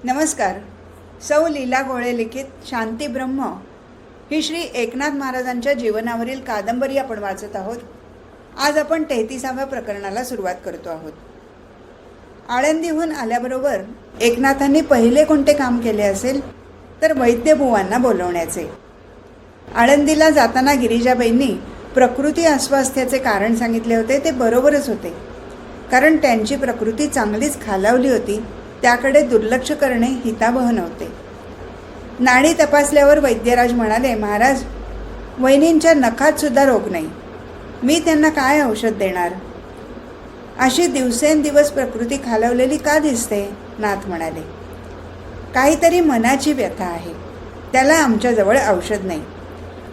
नमस्कार. सौ लीला गोळे लिखित शांती ब्रह्म ही श्री एकनाथ महाराजांच्या जीवनावरील कादंबरी आपण वाचत आहोत. आज आपण 33व्या प्रकरणाला सुरुवात करतो आहोत. आळंदीहून आल्याबरोबर एकनाथांनी पहिले कोणते काम केले असेल तर वैद्यबुवांना बोलवण्याचे. आळंदीला जाताना गिरिजाबाईंनी प्रकृती अस्वास्थ्याचे कारण सांगितले होते. ते बरोबरच होते, कारण त्यांची प्रकृती चांगलीच खालावली होती. त्याकडे दुर्लक्ष करणे हितावह नव्हते. नाडी तपासल्यावर वैद्यराज म्हणाले, महाराज, वहिनींच्या नखात सुद्धा रोग नाही. मी त्यांना काय औषध देणार? अशी दिवसेंदिवस प्रकृती खालावलेली का दिसते? नाथ म्हणाले, काहीतरी मनाची व्यथा आहे. त्याला आमच्याजवळ औषध नाही.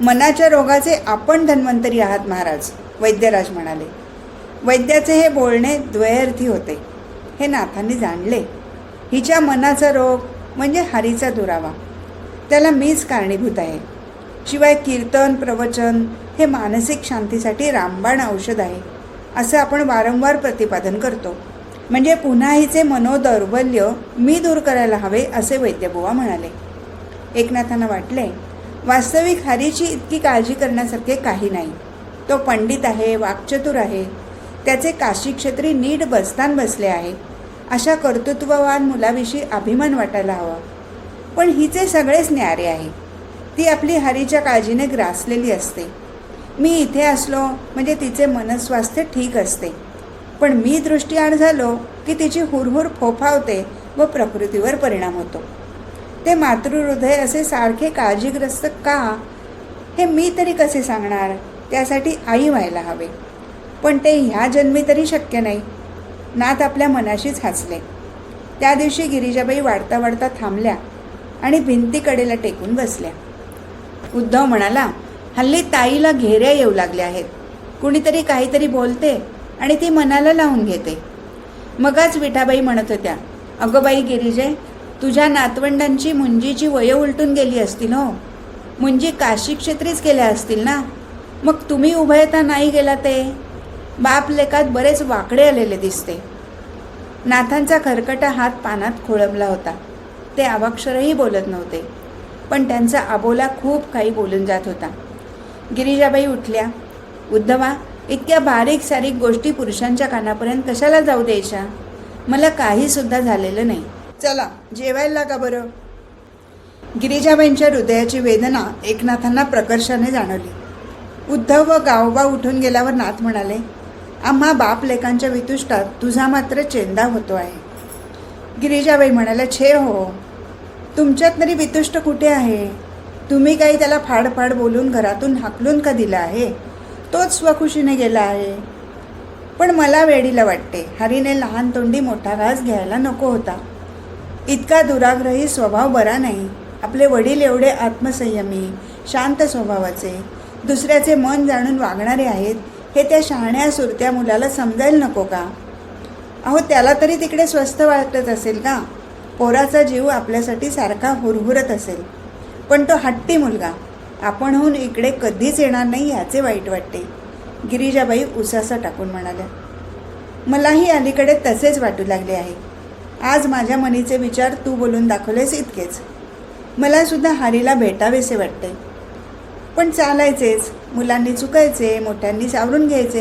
मनाच्या रोगाचे आपण धन्वंतरी आहात महाराज, वैद्यराज म्हणाले. वैद्याचे हे बोलणे द्वयर्थी होते हे नाथांनी जाणले. हिच्या मनाचा रोग म्हणजे हरीचा दुरावा. त्याला मीच कारणीभूत आहे. शिवाय कीर्तन प्रवचन हे मानसिक शांतीसाठी रामबाण औषध आहे असं आपण वारंवार प्रतिपादन करतो. म्हणजे पुन्हा हिचे मनोदौर्बल्य मी दूर करायला हवे असे वैद्यबुवा म्हणाले. एकनाथांना वाटले, वास्तविक हरीची इतकी काळजी करण्यासारखे काही नाही. तो पंडित आहे, वाक्चतुर आहे. त्याचे काशी क्षेत्री नीट बसतान बसले आहे. अशा कर्तृत्ववान मुलाविषयी अभिमान वाटायला हवा. पण हिचे सगळेच न्यारे आहे. ती आपली हरीच्या काळजीने ग्रासलेली असते. मी इथे असलो म्हणजे तिचे मनस्वास्थ्य ठीक असते. पण मी दृष्टीआड झालो की तिची हुरहुर फोफावते व प्रकृतीवर परिणाम होतो. ते मातृहृदय असे सारखे काळजीग्रस्त का हे मी तरी कसे सांगणार? त्यासाठी आई व्हायला हवे. पण ते ह्या जन्मी तरी शक्य नाही. नाथ आपल्या मनाशीच हसले. त्या दिवशी गिरिजाबाई वाढता वाढता थांबल्या आणि भिंतीकडेला टेकून बसल्या. उद्धव म्हणाला, हल्ली ताईला घेऱ्या येऊ लागल्या आहेत. कुणीतरी काहीतरी बोलते आणि ती मनाला लावून घेते. मगच विठाबाई म्हणत होत्या, अगं बाई गिरिजे, तुझ्या नातवंडांची मुंजीची वय उलटून गेली असतील हो. मुंजी काशी क्षेत्रीच केल्या असतील ना. मग तुम्ही उभयता नाही गेला ते? बाप लेकात बरेच वाकडे आलेले दिसते. नाथांचा खरकटा हात पानात खोळंबला होता. ते अवाक्षरही बोलत नव्हते, पण त्यांचा अबोला खूप काही बोलून जात होता. गिरिजाबाई उठल्या. उद्धवा, इतक्या बारीक सारीक गोष्टी पुरुषांच्या कानापर्यंत कशाला जाऊ द्यायच्या? मला काहीसुद्धा झालेलं नाही. चला जेवायला लागा बरं. गिरिजाबाईंच्या हृदयाची वेदना एकनाथांना प्रकर्षाने जाणवली. उद्धव व गावबा उठून गेल्यावर नाथ म्हणाले, आम्हा बाप लेकांच्या वितुष्टात तुझा मात्र चेंदा होतो आहे. गिरिजाबाई म्हणाल्या, छे हो, तुमच्यात तरी वितुष्ट कुठे आहे? तुम्ही काही त्याला फाडफाड बोलून घरातून हाकलून का दिला आहे? तोच स्वखुशीने गेला आहे. पण मला वेडीला वाटते, हरीने लहान तोंडी मोठा घास घ्यायला नको होता. इतका दुराग्रही स्वभाव बरा नाही. आपले वडील एवढे आत्मसंयमी शांत स्वभावाचे, दुसऱ्याचे मन जाणून वागणारे आहेत हे त्या शहाण्या सुरत्या मुलाला समजायला नको का? अहो, त्याला तरी तिकडे स्वस्त वाटत असेल का? पोराचा जीव आपल्यासाठी सारखा हुरहुरत असेल. पण तो हट्टी मुलगा आपणहून इकडे कधीच येणार नाही याचे वाईट वाटते. गिरिजाबाई उसासा टाकून म्हणाल्या, मलाही अलीकडे तसेच वाटू लागले आहे. आज माझ्या मनीचे विचार तू बोलून दाखवलेस इतकेच. मला सुद्धा हरीला भेटावेसे वाटते. पण चालायचेच. मुलांनी चुकायचे, मोठ्यांनी सावरून घ्यायचे,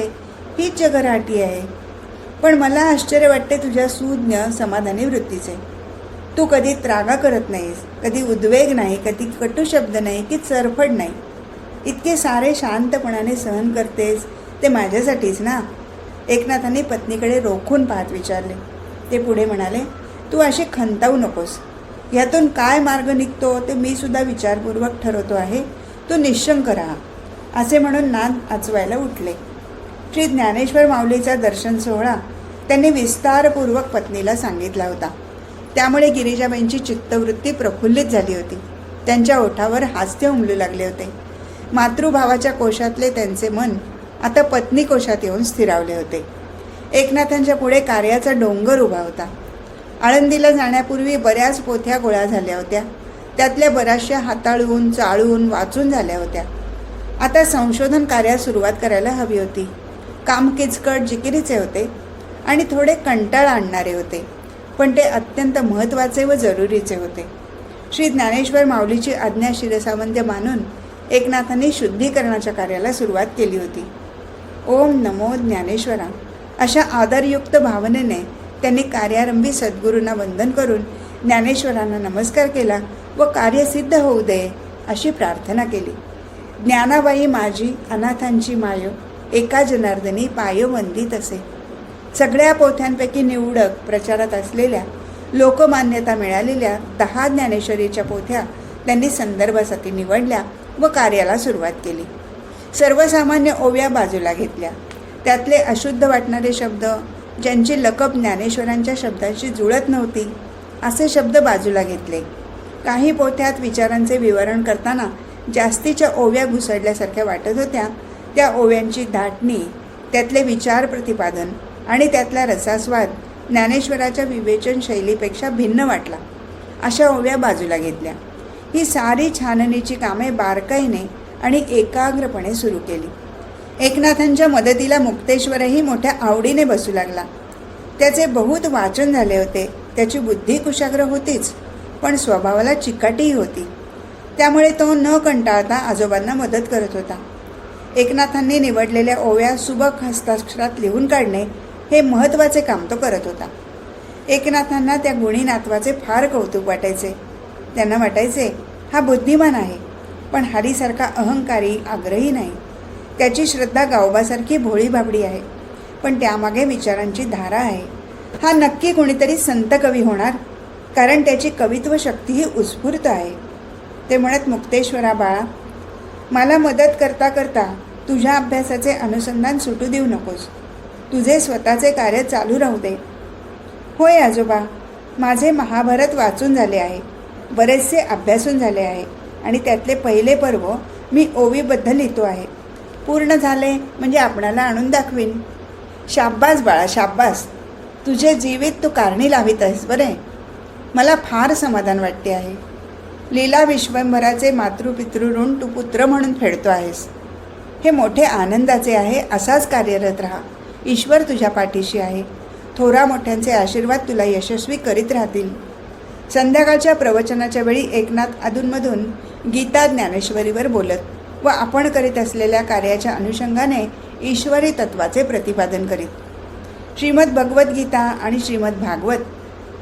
हीच जगराटी आहे. पण मला आश्चर्य वाटते तुझ्या सुज्ञ समाधानी वृत्तीचे. तू कधी त्रागा करत नाहीस, कधी उद्वेग नाही, कधी कटू शब्द नाही की चरफड नाही. इतके सारे शांतपणाने सहन करतेस ते माझ्यासाठीच ना? एकनाथांनी पत्नीकडे रोखून पाहत विचारले. ते पुढे म्हणाले, तू अशी खंतावू नकोस. ह्यातून काय मार्ग निघतो ते मी सुद्धा विचारपूर्वक ठरवतो आहे. तू निशंक राहा. असे म्हणून नाद आचवायला उठले. श्री ज्ञानेश्वर माऊलीचा दर्शन सोहळा त्यांनी विस्तारपूर्वक पत्नीला सांगितला होता. त्यामुळे गिरिजाबाईंची चित्तवृत्ती प्रफुल्लित झाली होती. त्यांच्या ओठावर हास्य उमलू लागले होते. मातृभावाच्या कोशातले त्यांचे मन आता पत्नी कोशात येऊन स्थिरावले होते. एकनाथांच्या पुढे कार्याचा डोंगर उभा होता. आळंदीला जाण्यापूर्वी बऱ्याच पोथ्या गोळा झाल्या होत्या. त्यातल्या बऱ्याचशा हाताळून चाळून वाचून झाल्या होत्या. आता संशोधन कार्यास सुरुवात करायला हवी होती. काम किचकट जिकिरीचे होते आणि थोडे कंटाळा आणणारे होते. पण ते अत्यंत महत्त्वाचे व जरुरीचे होते. श्री ज्ञानेश्वर माऊलीची आज्ञा शिरसावंत्य मानून एकनाथांनी शुद्धीकरणाच्या कार्याला सुरुवात केली होती. ओम नमो ज्ञानेश्वरा अशा आदरयुक्त भावनेने त्यांनी कार्यारंभी सद्गुरूंना वंदन करून ज्ञानेश्वरांना नमस्कार केला व कार्य सिद्ध होऊ दे अशी प्रार्थना केली. ज्ञानाबाई माझी अनाथांची माय, एका जनार्दनी पाय वंदित असे. सगळ्या पोथ्यांपैकी निवडक प्रचारात असलेल्या, लोकमान्यता मिळालेल्या 10 ज्ञानेश्वरीच्या पोथ्या त्यांनी संदर्भासाठी निवडल्या व कार्याला सुरुवात केली. सर्वसामान्य ओव्या बाजूला घेतल्या. त्यातले अशुद्ध वाटणारे शब्द, ज्यांची लकब ज्ञानेश्वरांच्या शब्दांशी जुळत नव्हती, असे शब्द बाजूला घेतले. काही पोथ्यात विचारांचे विवरण करताना जास्तीच्या ओव्या घुसडल्यासारख्या वाटत होत्या. त्या ओव्यांची धाटणी, त्यातले विचार प्रतिपादन आणि त्यातला रसास्वाद ज्ञानेश्वराच्या विवेचन शैलीपेक्षा भिन्न वाटला. अशा ओव्या बाजूला घेतल्या. ही सारी छाननीची कामे बारकाईने आणि एकाग्रपणे सुरू केली. एकनाथांच्या मदतीला मुक्तेश्वरही मोठ्या आवडीने बसू लागला. त्याचे बहुत वाचन झाले होते. त्याची बुद्धी कुशाग्र होतीच, पण स्वभावाला चिकाटीही होती. त्यामुळे तो न कंटाळता आजोबांना मदत करत होता. एकनाथांनी निवडलेल्या ओव्या सुबक हस्ताक्षरात लिहून काढणे हे महत्त्वाचे काम तो करत होता. एकनाथांना त्या गुणी नातवाचे फार कौतुक वाटायचे. त्यांना वाटायचे हा बुद्धिमान आहे, पण हरीसारखा अहंकारी आग्रही नाही. त्याची श्रद्धा गावबासारखी भोळी बाबडी आहे, पण त्यामागे विचारांची धारा आहे. हा नक्की कोणीतरी संत कवी होणार, कारण त्याची कवित्व शक्तीही उत्स्फूर्त आहे. ते म्हणत, मुक्तेश्वरा बाळा, मला मदत करता करता तुझ्या अभ्यासाचे अनुसंधान सुटू देऊ नकोस. तुझे स्वतःचे कार्य चालू राहू दे. होय आजोबा, माझे महाभारत वाचून झाले आहे, बरेचसे अभ्यासून झाले आहे आणि त्यातले पहिले पर्व मी ओवीबद्ध लिहितो आहे. पूर्ण झाले म्हणजे आपणाला आणून दाखवीन. शाब्बास बाळा, शाब्बास. तुझे जीवित तू कारणी लावित आहेस बरे. मला फार समाधान वाटते आहे. लीला विश्वंभराचे मातृपितृ ऋण तू पुत्र म्हणून फेडतो आहेस. हे मोठे आनंदाचे आहे. असाच कार्यरत राहा. ईश्वर तुझ्या पाठीशी आहे. थोरा मोठ्यांचे आशीर्वाद तुला यशस्वी करीत राहतील. संध्याकाळच्या प्रवचनाच्या वेळी एकनाथ अधूनमधून गीता ज्ञानेश्वरीवर बोलत व आपण करीत असलेल्या कार्याच्या अनुषंगाने ईश्वरी तत्वाचे प्रतिपादन करीत. श्रीमद भगवद्गीता आणि श्रीमद भागवत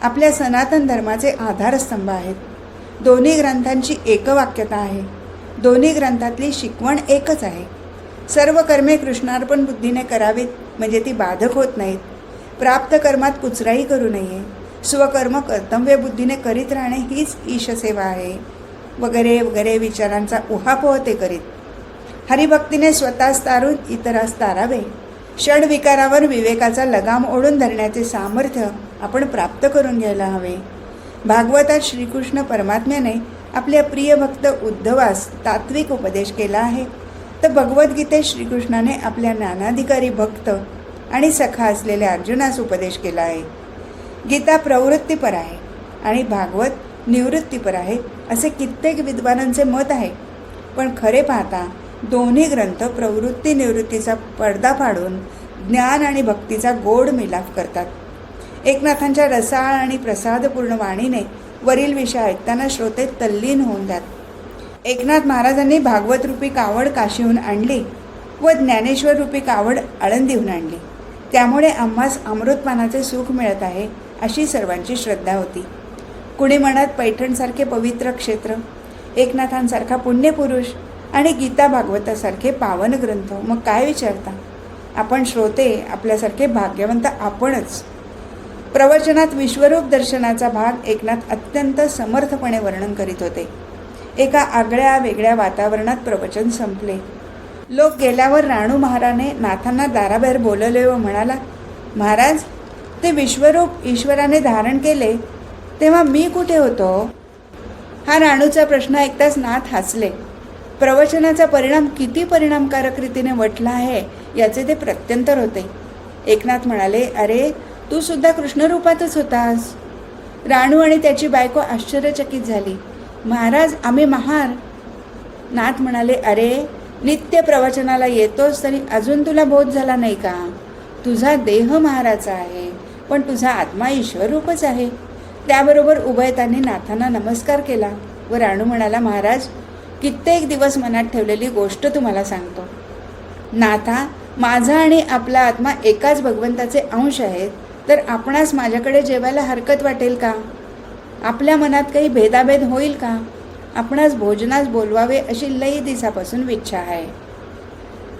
आपल्या सनातन धर्माचे आधारस्तंभ आहेत. दोन्ही ग्रंथांची एकवाक्यता आहे. दोन्ही ग्रंथातली शिकवण एकच आहे. सर्व कर्मे कृष्णार्पण बुद्धीने करावीत, म्हणजे ती बाधक होत नाहीत. प्राप्त कर्मात कुचराई करू नये. स्वकर्म कर्तव्य बुद्धीने करीत राहणे हीच ईशसेवा आहे, वगैरे वगैरे विचारांचा उहापोह ते करीत. हरिभक्तीने स्वतःच तारून इतरास तारावे. षड्विकारावर विवेकाचा लगाम ओढून धरण्याचे सामर्थ्य आपण प्राप्त करून घ्यायला हवे. भागवतात श्रीकृष्ण परमात्म्याने आपल्या प्रिय भक्त उद्धवास तात्विक उपदेश केला आहे, तर भगवद्गीतेत श्रीकृष्णाने आपल्या ज्ञानाधिकारी भक्त आणि सखा असलेल्या अर्जुनास उपदेश केला आहे. गीता प्रवृत्तीपर आहे आणि भागवत निवृत्तीपर आहे असे कित्येक विद्वानांचे मत आहे. पण खरे पाहता दोन्ही ग्रंथ प्रवृत्ती निवृत्तीचा पडदा फाडून ज्ञान आणि भक्तीचा गोड मिलाफ करतात. एकनाथांच्या रसाळ आणि प्रसादपूर्ण वाणीने वरील विषय ऐकताना श्रोते तल्लीन होऊन जात. एकनाथ महाराजांनी भागवत रूपी कावड काशीहून आणली व ज्ञानेश्वर रूपी कावड आळंदीहून आणली. त्यामुळे आम्हास अमृतपानाचे सुख मिळत आहे अशी सर्वांची श्रद्धा होती. कुणी म्हणत पैठणसारखे पवित्र क्षेत्र, एकनाथांसारखा पुण्यपुरुष आणि गीता भागवतासारखे पावन ग्रंथ, मग काय विचारता. आपण श्रोते आपल्यासारखे भाग्यवंत आपणच. प्रवचनात विश्वरूप दर्शनाचा भाग एकनाथ अत्यंत समर्थपणे वर्णन करीत होते. एका आगळ्या वेगळ्या वातावरणात प्रवचन संपले. लोक गेल्यावर राणू महाराने नाथांना दाराबाहेर बोलवले व म्हणाला, महाराज, ते विश्वरूप ईश्वराने धारण केले तेव्हा मी कुठे होतो. हा राणूचा प्रश्न ऐकताच नाथ हसले. प्रवचनाचा परिणाम किती परिणामकारक रीतीने वटला आहे याचे ते प्रत्यंतर होते. एकनाथ म्हणाले, अरे, तू सुद्धा कृष्णरूपातच होतास. राणू आणि त्याची बायको आश्चर्यचकित झाली. महाराज, आम्ही महार. नाथ म्हणाले, अरे, नित्य प्रवचनाला येतोस तरी अजून तुला बोध झाला नाही का. तुझा देह महाराचा आहे, पण तुझा आत्मा ईश्वर रूपच आहे. त्याबरोबर उभयतांनी नाथांना नमस्कार केला व राणू म्हणाला, महाराज, कित्येक दिवस मनात ठेवलेली गोष्ट तुम्हाला सांगतो. नाथा, माझा आणि आपला आत्मा एकाच भगवंताचे अंश आहेत, तर आपणास माझ्याकडे जेवायला हरकत वाटेल का? आपल्या मनात काही भेदाभेद होईल का? आपणास भोजनास बोलवावे अशी लई दिवसापासून इच्छा आहे.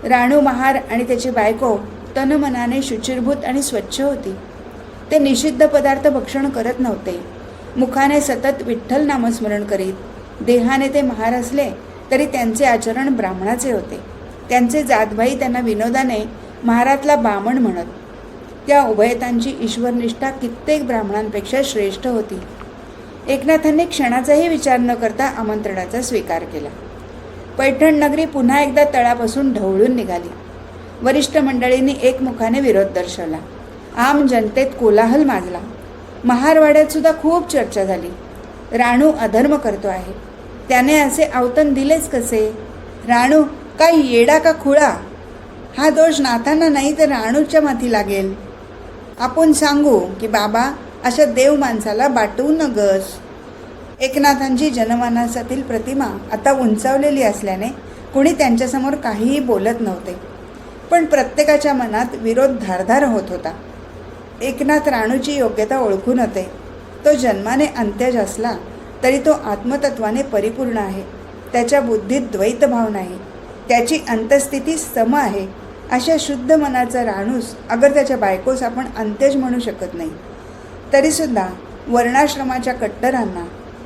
राणू महार आणि त्याची बायको तनमनाने शुचिरभूत आणि स्वच्छ होती. ते निषिद्ध पदार्थ भक्षण करत नव्हते. मुखाने सतत विठ्ठल नामस्मरण करीत. देहाने ते महार असले तरी त्यांचे आचरण ब्राह्मणाचे होते. त्यांचे जातभाई त्यांना विनोदाने महारातला बामण म्हणत. त्या उभयतांची ईश्वरनिष्ठा कित्येक ब्राह्मणांपेक्षा श्रेष्ठ होती. एकनाथांनी क्षणाचाही विचार न करता आमंत्रणाचा स्वीकार केला. पैठण नगरी पुन्हा एकदा तळापासून ढवळून निघाली. वरिष्ठ मंडळींनी एकमुखाने विरोध दर्शवला. आम जनतेत कोलाहल माजला. महारवाड्यात सुद्धा खूप चर्चा झाली. राणू अधर्म करतो आहे, त्याने असे आवतन दिलेच कसे? राणू काय येडा का खुळा? हा दोष नाथांना नाही तर राणूच्या माथी लागेल. आपण सांगू की बाबा, अशा देव माणसाला बाटवू नगस. एकनाथांची जनमानसातील प्रतिमा आता उंचावलेली असल्याने कुणी त्यांच्यासमोर काहीही बोलत नव्हते. पण प्रत्येकाच्या मनात विरोध धारदार होत होता. एकनाथ राणूची योग्यता ओळखून होते. तो जन्माने अंत्यज असला तरी तो आत्मतत्वाने परिपूर्ण आहे. त्याच्या बुद्धीत द्वैतभाव नाही. त्याची अंतस्थिती सम आहे. अशा शुद्ध मनाचा राणूस अगर त्याच्या बायकोस आपण अंत्यज म्हणू शकत नाही. तरीसुद्धा वर्णाश्रमाच्या कट्टरांना,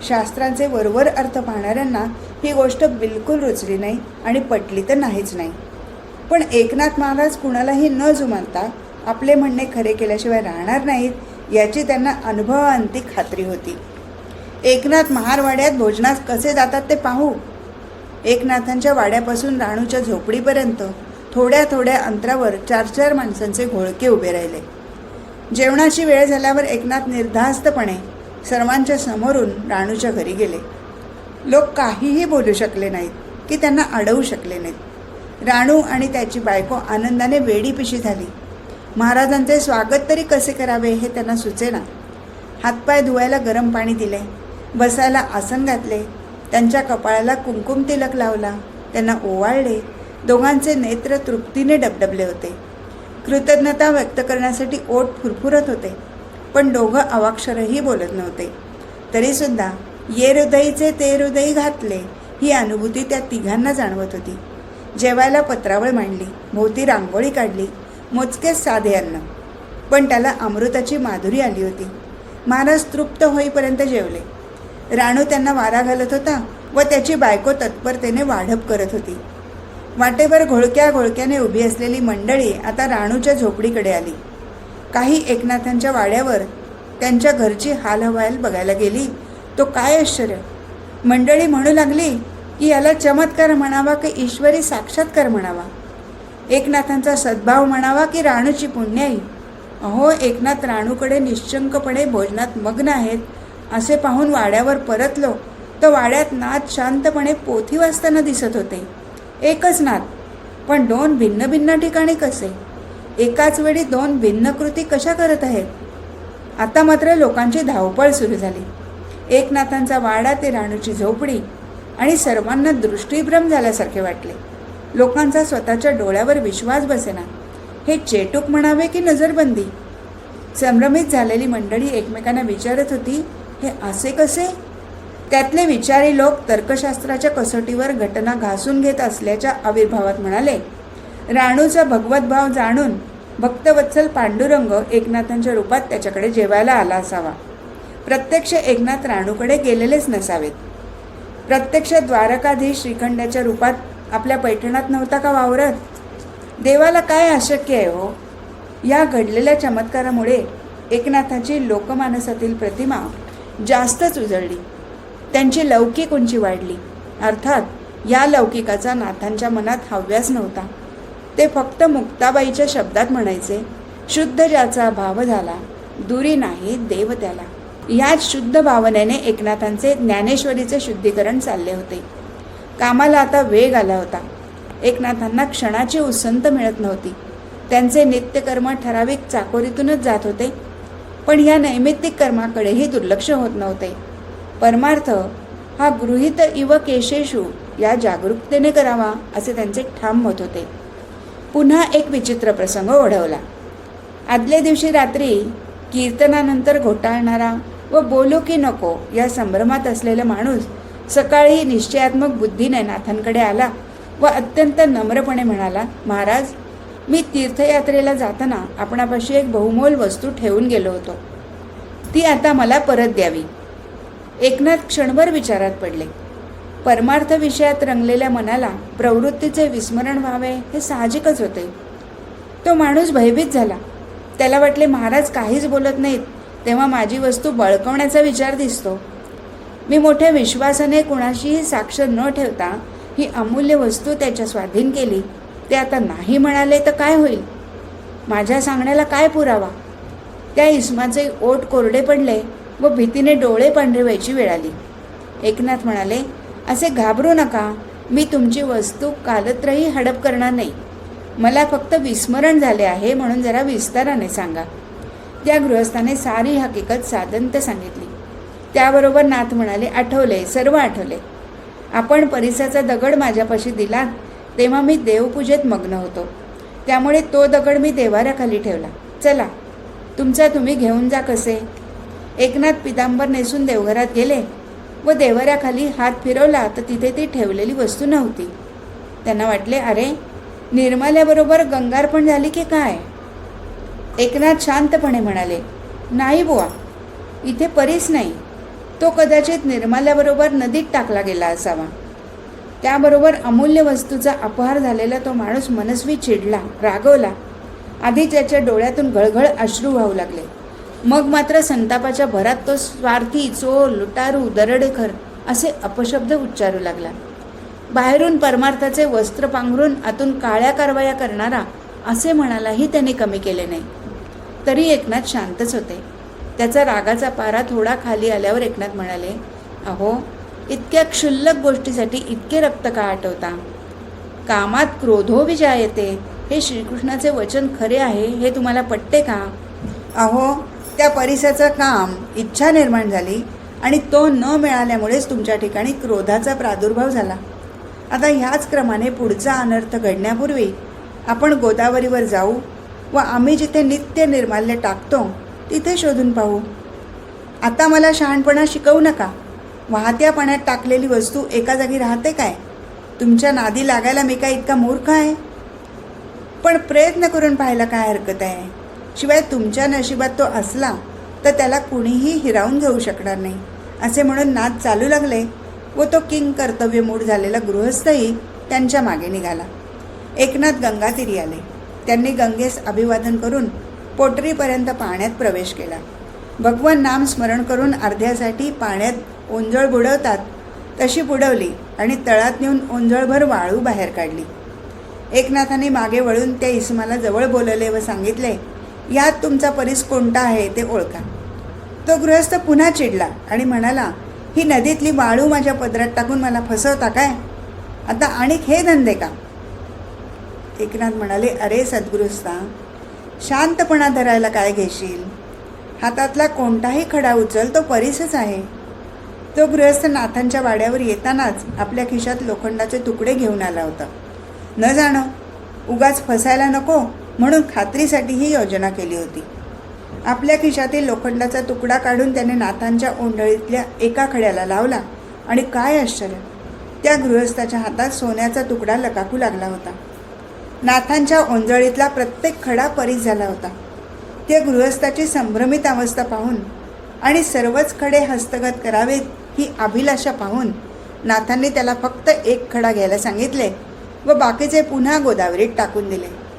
शास्त्रांचे वरवर अर्थ पाहणाऱ्यांना ही गोष्ट बिलकुल रुचली नाही आणि पटली तर नाहीच नाही. पण एकनाथ महाराज कुणालाही न जुमानता आपले म्हणणे खरे केल्याशिवाय राहणार नाहीत याची त्यांना अनुभवाअंती खात्री होती. एकनाथ महारवाड्यात भोजनास कसे जातात ते पाहू. एकनाथांच्या वाड्यापासून राणूच्या झोपडीपर्यंत थोड्या थोड्या अंतरावर 4-4 माणसांचे घोळके उभे राहिले. जेवणाची वेळ झाल्यावर एकनाथ निर्धास्तपणे सर्वांच्या समोरून राणूच्या घरी गेले. लोक काहीही बोलू शकले नाहीत की त्यांना अडवू शकले नाहीत. राणू आणि त्याची बायको आनंदाने वेडीपिशी झाली. महाराजांचे स्वागत तरी कसे करावे हे त्यांना सुचेना. हातपाय धुवायला गरम पाणी दिले, बसायला आसन घातले, त्यांच्या कपाळाला कुंकुम तिलक लावला, त्यांना ओवाळले. दोघांचे नेत्र तृप्तीने डबडबले होते. कृतज्ञता व्यक्त करण्यासाठी ओठ फुरफुरत होते. पण दोघं अवाक्षरही बोलत नव्हते. तरीसुद्धा ये हृदयीचे ते हृदयी घातले ही अनुभूती त्या तिघांना जाणवत होती. जेवायला पत्रावळ मांडली, भोवती रांगोळी काढली, मोजकेच साधे अन्न, पण त्याला अमृताची माधुरी आली होती. महाराज तृप्त होईपर्यंत जेवले. राणू त्यांना वारा घालत होता व त्याची बायको तत्परतेने वाढप करत होती. वाटेवर घोळक्या घोळक्याने उभी असलेली मंडळी आता राणूच्या झोपडीकडे आली. काही एकनाथांच्या वाड्यावर त्यांच्या घरची हालहवाल बघायला गेली. तो काय आश्चर्य! मंडळी म्हणू लागली की याला चमत्कार म्हणावा की ईश्वरी साक्षात्कार म्हणावा, एकनाथांचा सद्भाव म्हणावा की राणूची पुण्याई. अहो, एकनाथ राणूकडे निश्चंकपणे भोजनात मग्न आहेत असे पाहून वाड्यावर परतलो तर वाड्यात नाथ शांतपणे पोथी वाचताना दिसत होते. एकच नाथ, पण 2 भिन्न भिन्न ठिकाणी कसे? एकाच वेळी 2 भिन्न कृती कशा करत आहेत? आता मात्र लोकांची धावपळ सुरू झाली. एकनाथांचा वाडा ते राणूची झोपडी आणि सर्वांना दृष्टीभ्रम झाल्यासारखे वाटले. लोकांचा स्वतःच्या डोळ्यावर विश्वास बसेना. हे चेटूक म्हणावे की नजरबंदी? संभ्रमित झालेली मंडळी एकमेकांना विचारत होती, हे असे कसे? त्यातले विचारी लोक तर्कशास्त्राच्या कसोटीवर घटना घासून घेत असल्याच्या आविर्भावात म्हणाले, राणूचा भगवत भाव जाणून भक्तवत्सल पांडुरंग एकनाथांच्या रूपात त्याच्याकडे जेवायला आला असावा. प्रत्यक्ष एकनाथ राणूकडे गेलेलेच नसावेत. प्रत्यक्ष द्वारकाधीश श्रीखंडाच्या रूपात आपल्या पैठणात नव्हता का वावरत? देवाला काय अशक्य आहे हो? या घडलेल्या चमत्कारामुळे एकनाथाची लोकमानसातील प्रतिमा जास्तच उजळली. त्यांची लौकिक उंची वाढली. अर्थात या लौकिकाचा नाथांच्या मनात हव्यास नव्हता. ते फक्त मुक्ताबाईच्या शब्दात म्हणायचे, शुद्ध ज्याचा भाव झाला दुरी नाही देव त्याला. ह्याच शुद्ध भावनेने एकनाथांचे ज्ञानेश्वरीचे शुद्धीकरण चालले होते. कामाला आता वेग आला होता. एकनाथांना क्षणाची उसंत मिळत नव्हती. त्यांचे नित्यकर्म ठराविक चाकोरीतूनच जात होते. पण या नैमित्तिक कर्माकडेही दुर्लक्ष होत नव्हते. परमार्थ हा गृहीत इव केशेषु या जागरूकतेने करावा असे त्यांचे ठाम मत होते. पुन्हा एक विचित्र प्रसंग ओढवला. आदल्या दिवशी रात्री कीर्तनानंतर घोटाळणारा व बोलू की नको या संभ्रमात असलेला माणूस सकाळी निश्चयात्मक बुद्धीने नाथांकडे आला व अत्यंत नम्रपणे म्हणाला, महाराज, मी तीर्थयात्रेला जाताना आपणापाशी एक बहुमोल वस्तू ठेवून गेलो होतो. ती आता मला परत द्यावी. एकनाथ क्षणभर विचारात पडले. परमार्थ विषयात रंगलेल्या मनाला प्रवृत्तीचे विस्मरण व्हावे हे साहजिकच होते. तो माणूस भयभीत झाला. त्याला वाटले, महाराज काहीच बोलत नाहीत तेव्हा माझी वस्तू बळकवण्याचा विचार दिसतो. मी मोठ्या विश्वासाने कुणाशीही साक्ष न ठेवता ही अमूल्य वस्तू त्याच्या स्वाधीन केली. ते आता नाही म्हणाले तर काय होईल? माझ्या सांगण्याला काय पुरावा? त्या इस्माचे ओठ कोरडे पडले व भीतीने डोळे पांढरे व्हायची वेळ आली. एकनाथ म्हणाले, असे घाबरू नका. मी तुमची वस्तू कालत्रही हडप करणार नाही. मला फक्त विस्मरण झाले आहे म्हणून जरा विस्ताराने सांगा. त्या गृहस्थाने सारी हकीकत साधंत सांगितली. त्याबरोबर नाथ म्हणाले, आठवले, सर्व आठवले. आपण परिसाचा दगड माझ्यापाशी दिलात तेव्हा मी देवपूजेत मग्न होतो. त्यामुळे तो दगड मी देवाऱ्याखाली ठेवला. चला, तुमचा तुम्ही घेऊन जा कसे. एकनाथ पितांबर नेसून देवघरात गेले व देवाऱ्याखाली हात फिरवला तर तिथे ती ठेवलेली वस्तू नव्हती. त्यांना वाटले, अरे, निर्माल्याबरोबर गंगार्पण झाली की काय? एकनाथ शांतपणे म्हणाले, नाही बुवा, इथे परीस नाही. तो कदाचित निर्माल्याबरोबर नदीत टाकला गेला असावा. त्याबरोबर अमूल्य वस्तूचा अपहार झालेला तो माणूस मनस्वी चिडला, रागवला. आधी त्याच्या डोळ्यातून गळगळ अश्रू वाहू लागले. मग मात्र संतापाच्या भरात तो स्वार्थी, चोर, लुटारू, दरोडेखोर असे अपशब्द उच्चारू लागला. बाहेरून परमार्थाचे वस्त्र पांघरून आतून काळ्या कारवाया करणारा असे म्हणालाही त्याने कमी केले नाही. तरी एकनाथ शांतच होते. त्याचा रागाचा पारा थोडा खाली आल्यावर एकनाथ म्हणाले, अहो, इतक्या क्षुल्लक गोष्टीसाठी इतके रक्त का आटवता? कामात क्रोधो विजायते हे श्रीकृष्णाचे वचन खरे आहे हे तुम्हाला पटते का? अहो, त्या परिसाचं काम इच्छा निर्माण झाली आणि तो न मिळाल्यामुळेच तुमच्या ठिकाणी क्रोधाचा प्रादुर्भाव झाला. आता ह्याच क्रमाने पुढचा अनर्थ घडण्यापूर्वी आपण गोदावरीवर जाऊ व आम्ही जिथे नित्य निर्माल्य टाकतो तिथे शोधून पाहू. आता मला शहाणपणा शिकवू नका. वाहत्या पाण्यात टाकलेली वस्तू एका जागी राहते काय? तुमच्या नादी लागायला मी काय इतका मूर्ख आहे? पण प्रयत्न करून पाहायला काय हरकत आहे? शिवाय तुमच्या नशिबात तो असला तर त्याला कुणीही हिरावून घेऊ शकणार नाही असे म्हणून नाद चालू लागले व तो किंग कर्तव्यमूढ झालेला गृहस्थही त्यांच्या मागे निघाला. एकनाथ गंगातीरी आले. त्यांनी गंगेस अभिवादन करून पोटरीपर्यंत पाण्यात प्रवेश केला. भगवान नाम स्मरण करून अर्ध्यासाठी पाण्यात ओंजळ बुडवतात तशी बुडवली आणि तळात नेऊन ओंजळभर वाळू बाहेर काढली. एकनाथाने मागे वळून त्या इसमाला जवळ बोलवले व सांगितले, यात तुमचा परीस कोणता आहे ते ओळखा. तो गृहस्थ पुन्हा चिडला आणि म्हणाला, ही नदीतली वाळू माझ्या पदरात टाकून मला फसवता काय? आता आणिक हे धंदे का? एकनाथ म्हणाले, अरे सद्गृहस्था, शांतपणा धरायला काय घेशील? हातातला कोणताही खडा उचल, तो परीसच आहे. तो गृहस्थ नाथांच्या वाड्यावर येतानाच आपल्या खिशात लोखंडाचे तुकडे घेऊन आला होता. न जाणं उगाच फसायला नको म्हणून खात्रीसाठी ही योजना केली होती. आपल्या खिशातील लोखंडाचा तुकडा काढून त्याने नाथांच्या ओंढळीतल्या एका खड्याला लावला आणि काय आश्चर्य, त्या गृहस्थाच्या हातात सोन्याचा तुकडा लकाकू लागला होता. नाथांच्या ओंजळीतला प्रत्येक खडा परीस झाला होता. त्या गृहस्थाची संभ्रमित अवस्था पाहून आणि सर्वच खडे हस्तगत करावेत ही अभिलाषा पाहून नाथांनी त्याला फक्त एक खडा घ्यायला सांगितले व बाकीचे पुन्हा गोदावरीत टाकून दिले.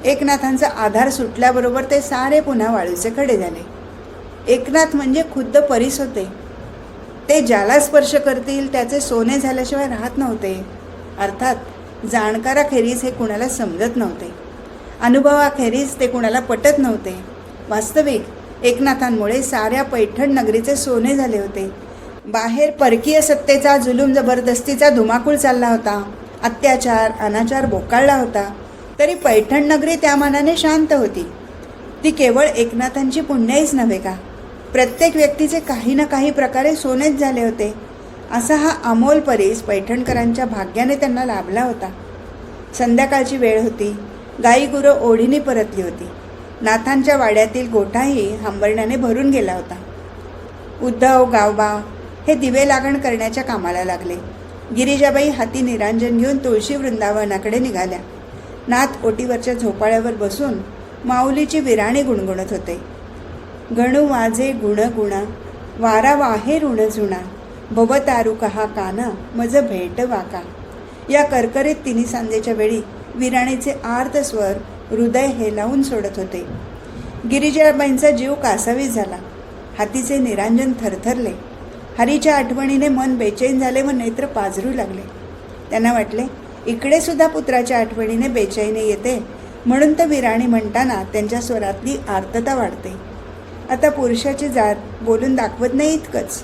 एकनाथांचा आधार सुटल्याबरोबर ते सारे पुन्हा वाळूचे खडे झाले. एकनाथ म्हणजे खुद्द परीस होते. ते ज्याला स्पर्श करतील त्याचे सोने झाल्याशिवाय राहत नव्हते. अर्थात जाणकाराखेरीज हे कुणाला समजत नव्हते. अनुभवाखेरीज ते कुणाला पटत नव्हते. वास्तविक एकनाथांमुळे साऱ्या पैठण नगरीचे सोने झाले होते. बाहेर परकीय सत्तेचा जुलूम जबरदस्तीचा धुमाकूळ चालला होता. अत्याचार अनाचार बोकाळला होता. तरी पैठण नगरी त्या मानाने शांत होती. ती केवळ एकनाथांची पुण्याईच नव्हे का, प्रत्येक व्यक्तीचे काही ना काही प्रकारे सोनेच झाले होते. असा हा अमोल परीस पैठणकरांच्या भाग्याने त्यांना लाभला होता. संध्याकाळची वेळ होती. गाई गुरं ओढीने परतली होती. नाथांच्या वाड्यातील गोठाही हंबरण्याने भरून गेला होता. उद्धव, गावबा हे दिवे लागण करण्याच्या कामाला लागले. गिरिजाबाई हाती निरांजन घेऊन तुळशी वृंदावनाकडे निघाल्या. नाथ ओटीवरच्या झोपाळ्यावर बसून माऊलीची विराणी गुणगुणत होते. गणू वाजे गुण गुणा, वारा वाहे ऋण जुणा, भव तारू कहा काना, मज भेट वाका. या करकरीत तिन्ही सांजेच्या वेळी विराणीचे आर्त स्वर हृदय हेलावून सोडत होते. गिरिजाबाईंचा जीव कासावीस झाला. हातीचे निरांजन थरथरले. हरीच्या आठवणीने मन बेचैन झाले व नेत्र पाझरू लागले. त्यांना वाटले, इकडे सुद्धा पुत्राच्या आठवणीने बेचैनी येते, म्हणून तर विराणी म्हणताना त्यांच्या स्वरातली आर्तता वाढते. आता पुरुषाची जात बोलून दाखवत नाही इतकंच.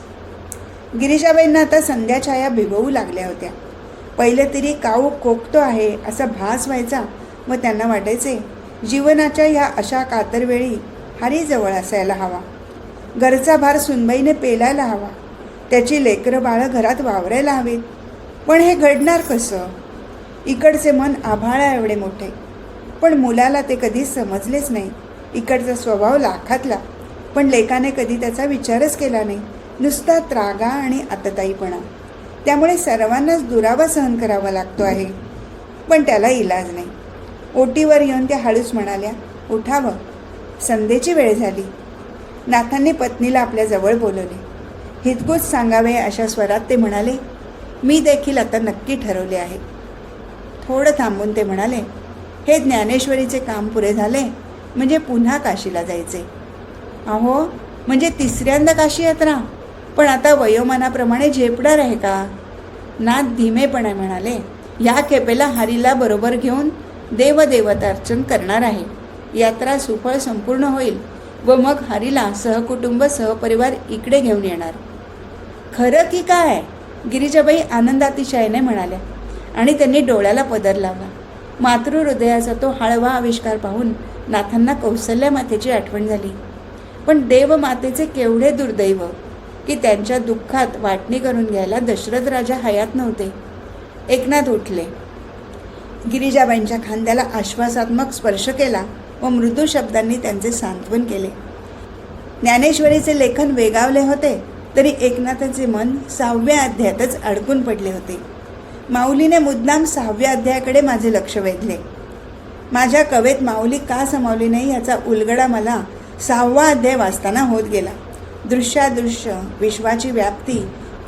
गिरिजाबाईंना आता संध्याछाया भिगवू लागल्या होत्या. पहिले तरी काऊ कोकतो आहे असा भास व्हायचा व त्यांना वाटायचे, जीवनाच्या ह्या अशा कातरवेळी हरी जवळ असायला हवा. घरचा भार सुनबाईने पेलायला हवा. त्याची लेकरं बाळं घरात वावरायला हवीत. पण हे घडणार कसं? इकडचे मन आभाळा एवढे मोठे, पण मुलाला ते कधीच समजलेच नाही. इकडचा स्वभाव लाखातला, पण लेकाने कधी त्याचा विचारच केला नाही. नुसता त्रागा आणि आतताईपणा. त्यामुळे सर्वांनाच दुरावा सहन करावा लागतो आहे, पण त्याला इलाज नाही. ओटीवर येऊन त्या हळूच म्हणाल्या, उठावं, संध्येची वेळ झाली. नाथांनी पत्नीला आपल्या जवळ बोलवले. हितगुज सांगावे अशा स्वरात ते म्हणाले, मी देखील आता नक्की ठरवले आहे. थोडं थांबून ते म्हणाले, हे ज्ञानेश्वरीचे काम पुरे झाले म्हणजे पुन्हा काशीला जायचे. अहो, म्हणजे तिसऱ्यांदा काशी यात्रा? पण आता वयोमानाप्रमाणे झेपणार आहे का? नाथ धीमेपणे म्हणाले, या खेपेला हरीला बरोबर घेऊन देवदेवतार्चन करणार आहे. यात्रा सुफळ संपूर्ण होईल व मग हरीला सहकुटुंब सहपरिवार इकडे घेऊन येणार. खरं की काय? गिरिजाबाई आनंदातिशयाने म्हणाल्या आणि त्यांनी डोळ्याला पदर लावला. मातृहृदयाचा तो हळवा आविष्कार पाहून नाथांना कौसल्या मातेची आठवण झाली. पण देवमातेचे केवढे दुर्दैव की त्यांच्या दुःखात वाटणी करून घ्यायला दशरथ राजा हयात नव्हते. एकनाथ उठले. गिरिजाबाईंच्या खांद्याला आश्वासात्मक स्पर्श केला व मृदू शब्दांनी त्यांचे सांत्वन केले. ज्ञानेश्वरीचे लेखन वेगावले होते तरी एकनाथांचे मन 6व्या अध्यायातच अडकून पडले होते. माऊलीने मुद्दाम 6व्या अध्यायाकडे माझे लक्ष वेधले. माझ्या कवेत माऊली का समावली नाही याचा उलगडा मला 6वा अध्याय वाचताना होत गेला. दृश्यादृश्य, विश्वाची व्याप्ती,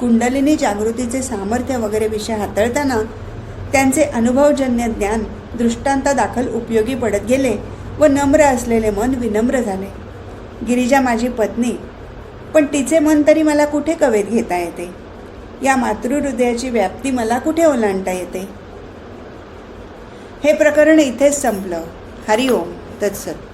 कुंडलिनी जागृतीचे सामर्थ्य वगैरे विषय हाताळताना त्यांचे अनुभवजन्य ज्ञान दृष्टांतादाखल उपयोगी पडत गेले व नम्र असलेले मन विनम्र झाले. गिरिजा माझी पत्नी, पण तिचे मन तरी मला कुठे कवेत घेता येते? या मातृहृदयाची व्याप्ती मला कुठे ओलांडता येते? हे प्रकरण इथेच संपलं. हरिओम तत्सत.